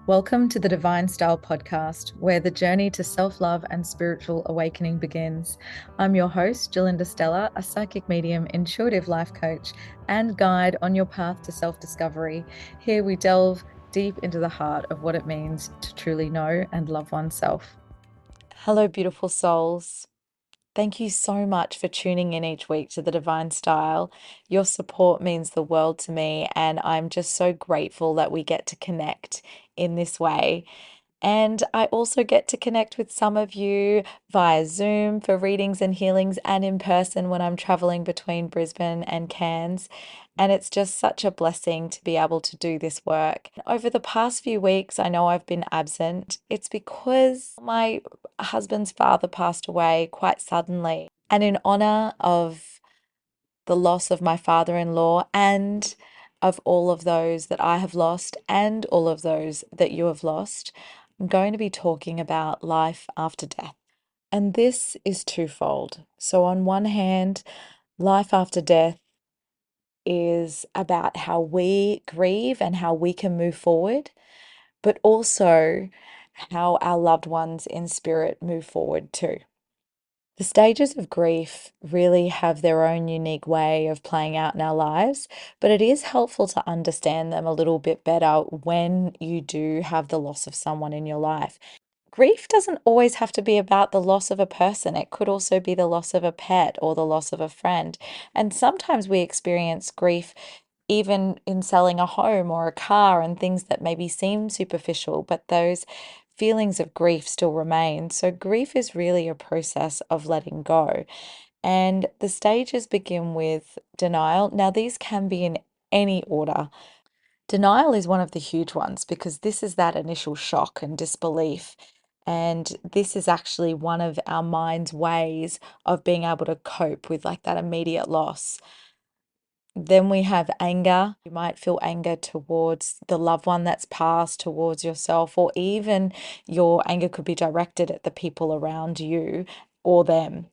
Welcome to the Divine Style podcast, where the journey to self-love and spiritual awakening begins. I'm your host, Gerlinda Stella, a psychic medium, intuitive life coach, and guide on your path to self-discovery. Here we delve deep into the heart of what it means to truly know and love oneself. Hello, beautiful souls. Thank you so much for tuning in each week to the Divine Style. Your support means the world to me, and I'm just so grateful that we get to connect in this way. And I also get to connect with some of you via Zoom for readings and healings and in person when I'm traveling between Brisbane and Cairns. And it's just such a blessing to be able to do this work. Over the past few weeks, I know I've been absent. It's because my husband's father passed away quite suddenly. And in honor of the loss of my father-in-law and of all of those that I have lost and all of those that you have lost, I'm going to be talking about life after death. And this is twofold. So, on one hand, life after death is about how we grieve and how we can move forward, but also how our loved ones in spirit move forward too. The stages of grief really have their own unique way of playing out in our lives, but it is helpful to understand them a little bit better when you do have the loss of someone in your life. Grief doesn't always have to be about the loss of a person. It could also be the loss of a pet or the loss of a friend. And sometimes we experience grief even in selling a home or a car and things that maybe seem superficial, but those feelings of grief still remain. So, grief is really a process of letting go. And the stages begin with denial. Now, these can be in any order. Denial is one of the huge ones because this is that initial shock and disbelief. And this is actually one of our mind's ways of being able to cope with like that immediate loss. Then we have anger. You might feel anger towards the loved one that's passed, towards yourself, or even your anger could be directed at the people around you or them.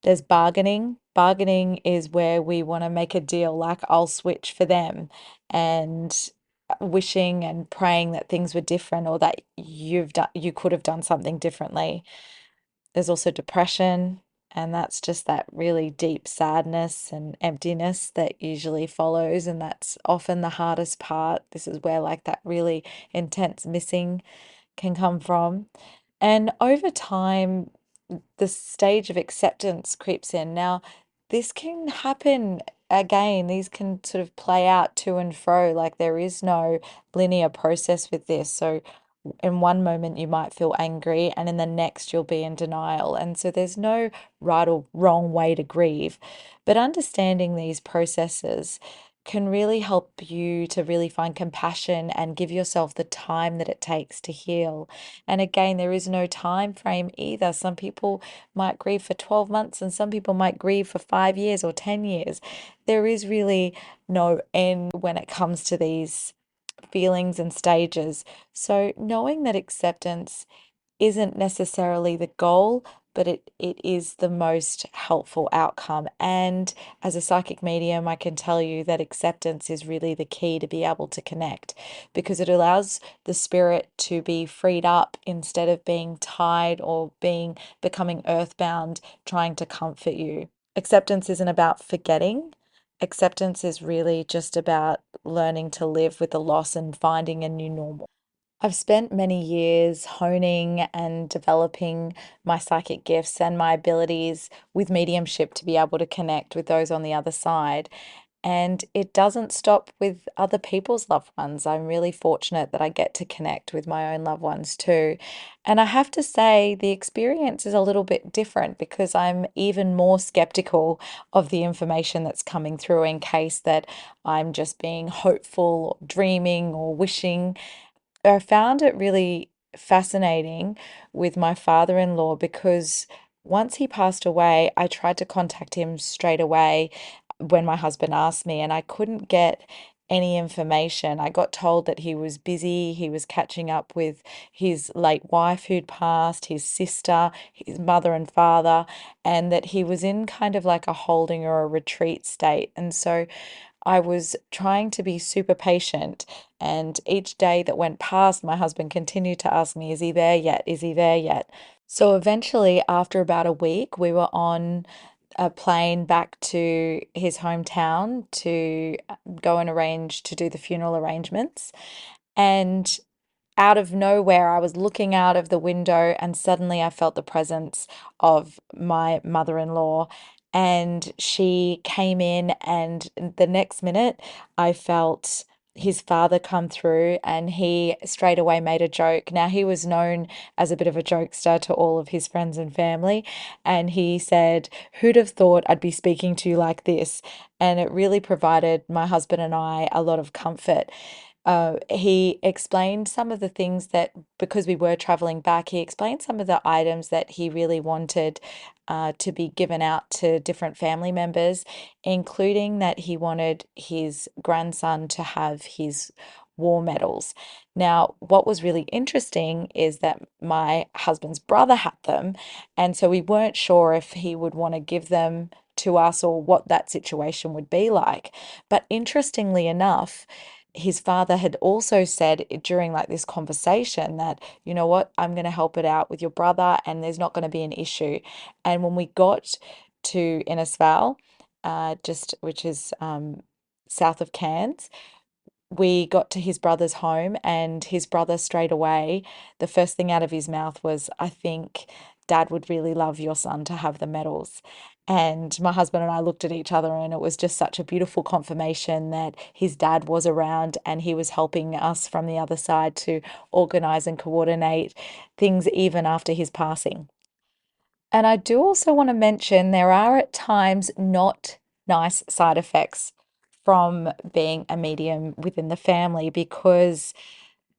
There's bargaining. Bargaining is where we want to make a deal, like I'll switch for them, and wishing and praying that things were different or that you could have done something differently. There's also depression, and that's just that really deep sadness and emptiness that usually follows, and that's often the hardest part. This is where like that really intense missing can come from. And over time, the stage of acceptance creeps in. Now, this can happen again, these can sort of play out to and fro, like there is no linear process with this. So, in one moment, you might feel angry, and in the next, you'll be in denial. And so, there's no right or wrong way to grieve. But understanding these processes can really help you to really find compassion and give yourself the time that it takes to heal. And again, there is no time frame either. Some people might grieve for 12 months and some people might grieve for 5 years or 10 years. There is really no end when it comes to these feelings and stages. So, knowing that acceptance isn't necessarily the goal, but it is the most helpful outcome. And as a psychic medium, I can tell you that acceptance is really the key to be able to connect because it allows the spirit to be freed up instead of being tied or becoming earthbound, trying to comfort you. Acceptance isn't about forgetting. Acceptance is really just about learning to live with the loss and finding a new normal. I've spent many years honing and developing my psychic gifts and my abilities with mediumship to be able to connect with those on the other side. And it doesn't stop with other people's loved ones. I'm really fortunate that I get to connect with my own loved ones too. And I have to say, the experience is a little bit different because I'm even more skeptical of the information that's coming through in case that I'm just being hopeful, or dreaming, or wishing. I found it really fascinating with my father-in-law because once he passed away, I tried to contact him straight away when my husband asked me, and I couldn't get any information. I got told that he was busy, he was catching up with his late wife who'd passed, his sister, his mother and father, and that he was in kind of like a holding or a retreat state. And so I was trying to be super patient, and each day that went past, my husband continued to ask me, "Is he there yet? Is he there yet?" So eventually, after about a week, we were on a plane back to his hometown to go and arrange to do the funeral arrangements. And out of nowhere, I was looking out of the window and suddenly I felt the presence of my mother-in-law. And she came in, and the next minute, I felt his father come through, and he straight away made a joke. Now, he was known as a bit of a jokester to all of his friends and family. And he said, "Who'd have thought I'd be speaking to you like this?" And it really provided my husband and I a lot of comfort. He explained some of the things that, because we were traveling back, he explained some of the items that he really wanted to be given out to different family members, including that he wanted his grandson to have his war medals. Now, what was really interesting is that my husband's brother had them, and so we weren't sure if he would want to give them to us or what that situation would be like. But interestingly enough, his father had also said during like this conversation that, "You know what, I'm going to help it out with your brother and there's not going to be an issue." And when we got to Innisfail, just which is south of Cairns, we got to his brother's home, and his brother straight away, the first thing out of his mouth was, "I think Dad would really love your son to have the medals." And my husband and I looked at each other, and it was just such a beautiful confirmation that his dad was around and he was helping us from the other side to organize and coordinate things even after his passing. And I do also want to mention there are at times not nice side effects from being a medium within the family, because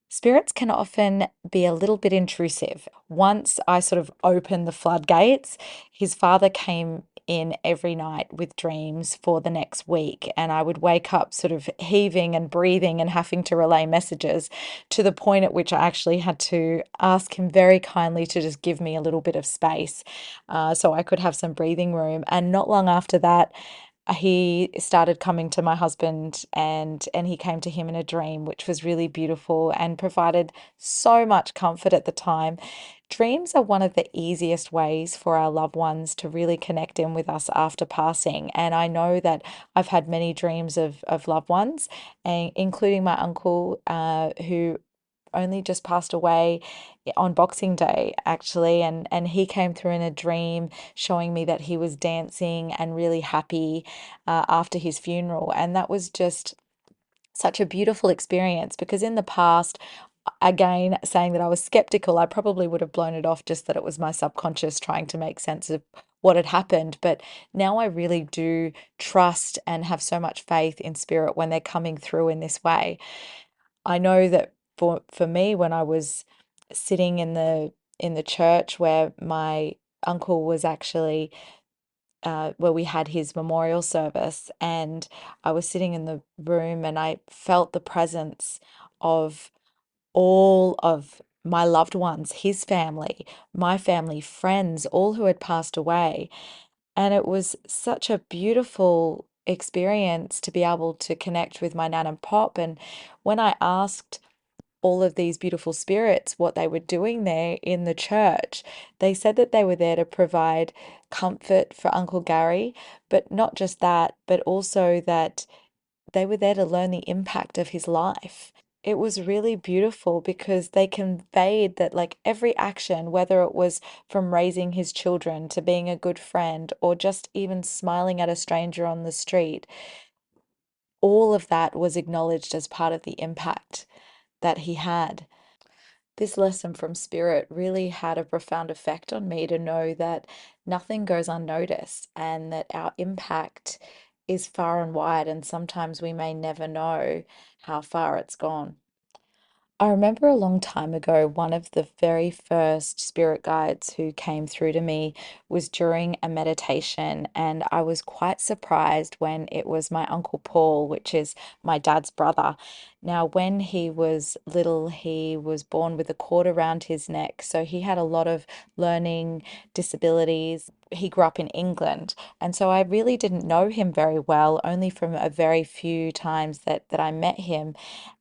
spirits can often be a little bit intrusive. Once I sort of opened the floodgates, his father came in every night with dreams for the next week, and I would wake up sort of heaving and breathing and having to relay messages, to the point at which I actually had to ask him very kindly to just give me a little bit of space so I could have some breathing room. And not long after that, he started coming to my husband, and he came to him in a dream, which was really beautiful and provided so much comfort at the time. Dreams are one of the easiest ways for our loved ones to really connect in with us after passing. And I know that I've had many dreams of loved ones, and including my uncle, who only just passed away on Boxing Day, actually, and he came through in a dream showing me that he was dancing and really happy after his funeral. And that was just such a beautiful experience, because in the past, again, saying that I was skeptical, I probably would have blown it off just that it was my subconscious trying to make sense of what had happened. But now I really do trust and have so much faith in spirit when they're coming through in this way. I know that for me, when I was sitting in the church where my uncle was actually where we had his memorial service, and I was sitting in the room and I felt the presence of all of my loved ones, his family, my family, friends, all who had passed away. And it was such a beautiful experience to be able to connect with my nan and pop. And when I asked all of these beautiful spirits what they were doing there in the church, they said that they were there to provide comfort for Uncle Gary, but not just that, but also that they were there to learn the impact of his life. It was really beautiful because they conveyed that, like, every action, whether it was from raising his children to being a good friend or just even smiling at a stranger on the street, all of that was acknowledged as part of the impact that he had. This lesson from Spirit really had a profound effect on me, to know that nothing goes unnoticed and that our impact is far and wide, and sometimes we may never know how far it's gone. I remember a long time ago, one of the very first spirit guides who came through to me was during a meditation, and I was quite surprised when it was my Uncle Paul, which is my dad's brother. Now, when he was little, he was born with a cord around his neck, so he had a lot of learning disabilities. He grew up in England, and so I really didn't know him very well, only from a very few times that I met him.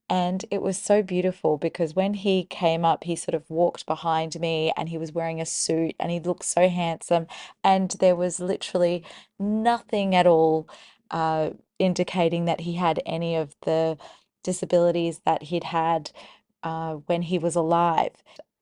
And it was so beautiful because when he came up, he sort of walked behind me and he was wearing a suit and he looked so handsome. And there was literally nothing at all indicating that he had any of the disabilities that he'd had when he was alive.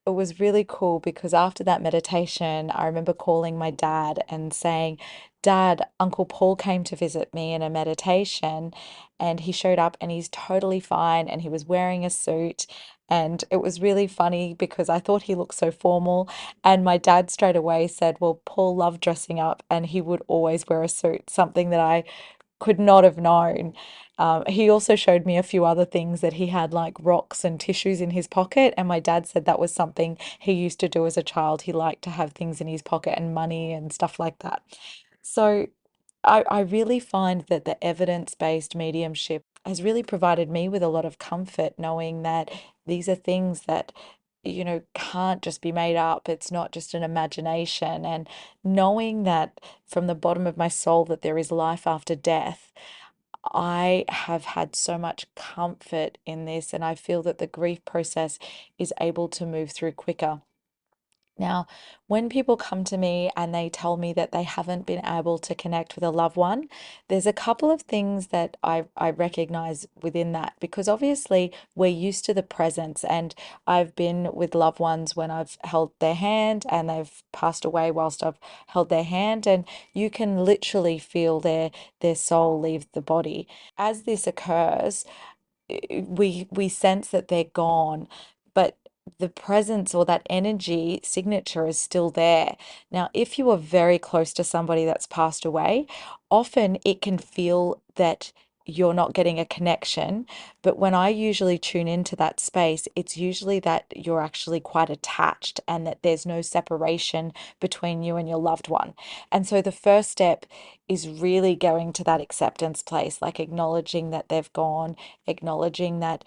It was really cool because after that meditation, I remember calling my dad and saying, Dad, Uncle Paul came to visit me in a meditation and he showed up and he's totally fine and he was wearing a suit. And it was really funny because I thought he looked so formal. And my dad straight away said, Well, Paul loved dressing up and he would always wear a suit, something that I could not have known. He also showed me a few other things that he had, like rocks and tissues in his pocket. And my dad said that was something he used to do as a child. He liked to have things in his pocket and money and stuff like that. So I really find that the evidence-based mediumship has really provided me with a lot of comfort, knowing that these are things that, can't just be made up. It's not just an imagination. And knowing that from the bottom of my soul that there is life after death, I have had so much comfort in this, and I feel that the grief process is able to move through quicker. Now, when people come to me and they tell me that they haven't been able to connect with a loved one, there's a couple of things that I recognize within that because obviously we're used to the presence. And I've been with loved ones when I've held their hand and they've passed away whilst I've held their hand, and you can literally feel their soul leave the body. As this occurs, we sense that they're gone, but the presence or that energy signature is still there. Now, if you are very close to somebody that's passed away, often it can feel that you're not getting a connection. But when I usually tune into that space, it's usually that you're actually quite attached and that there's no separation between you and your loved one. And so the first step is really going to that acceptance place, like acknowledging that they've gone, acknowledging that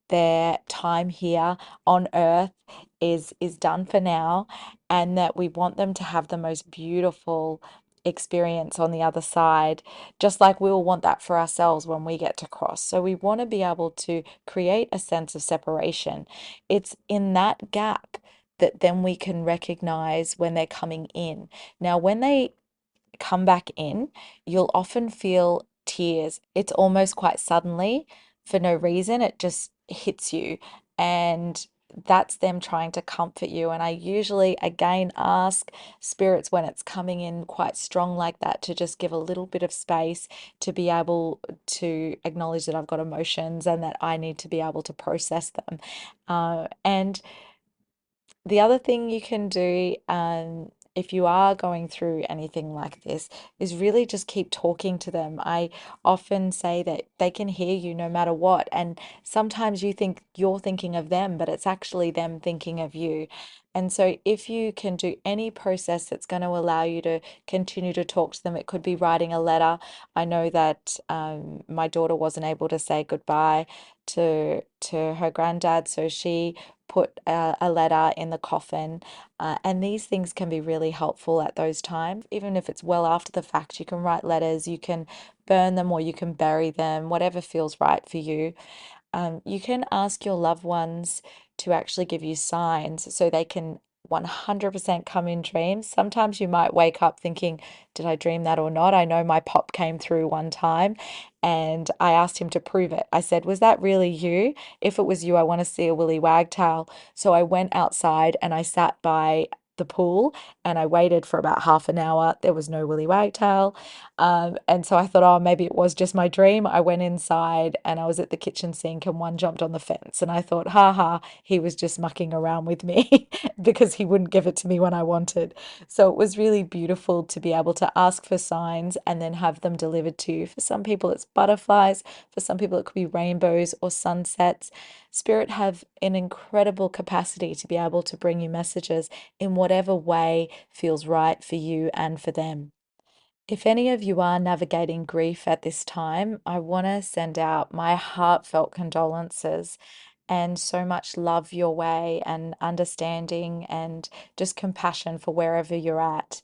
their time here on earth is done for now, and that we want them to have the most beautiful experience on the other side, just like we'll want that for ourselves when we get to cross. So we want to be able to create a sense of separation. It's in that gap that then we can recognize when they're coming in. Now, when they come back in, you'll often feel tears. It's almost quite suddenly for no reason. It just hits you. And that's them trying to comfort you. And I usually, again, ask spirits when it's coming in quite strong like that to just give a little bit of space to be able to acknowledge that I've got emotions and that I need to be able to process them. And the other thing you can do, if you are going through anything like this, is really just keep talking to them. I often say that they can hear you no matter what. And sometimes you think you're thinking of them, but it's actually them thinking of you. And so, if you can do any process that's going to allow you to continue to talk to them, it could be writing a letter. I know that my daughter wasn't able to say goodbye to her granddad, so she put a letter in the coffin. And these things can be really helpful at those times. Even if it's well after the fact, you can write letters, you can burn them or you can bury them, whatever feels right for you. You can ask your loved ones to actually give you signs so they can 100% come in dreams. Sometimes you might wake up thinking, did I dream that or not? I know my pop came through one time and I asked him to prove it. I said, was that really you? If it was you, I want to see a willy wagtail. So I went outside and I sat by the pool and I waited for about half an hour. There was no willy wagtail. And so I thought, oh, maybe it was just my dream. I went inside and I was at the kitchen sink and one jumped on the fence. And I thought, ha ha, he was just mucking around with me because he wouldn't give it to me when I wanted. So it was really beautiful to be able to ask for signs and then have them delivered to you. For some people, it's butterflies. For some people, it could be rainbows or sunsets. Spirit have an incredible capacity to be able to bring you messages in whatever way feels right for you and for them. If any of you are navigating grief at this time, I want to send out my heartfelt condolences and so much love your way and understanding and just compassion for wherever you're at.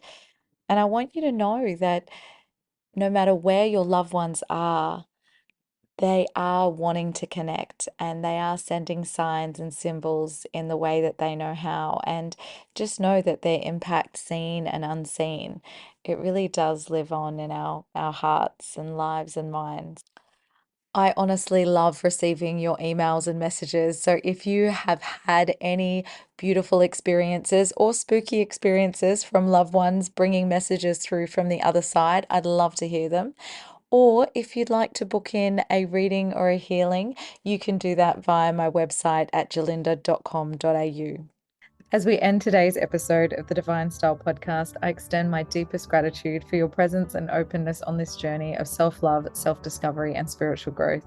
And I want you to know that no matter where your loved ones are, they are wanting to connect and they are sending signs and symbols in the way that they know how. And just know that their impact, seen and unseen, it really does live on in our hearts and lives and minds. I honestly love receiving your emails and messages. So if you have had any beautiful experiences or spooky experiences from loved ones bringing messages through from the other side, I'd love to hear them. Or if you'd like to book in a reading or a healing, you can do that via my website at gerlinda.com.au. As we end today's episode of the Divine Style podcast, I extend my deepest gratitude for your presence and openness on this journey of self-love, self-discovery, and spiritual growth.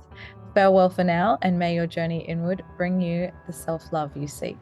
Farewell for now, and may your journey inward bring you the self-love you seek.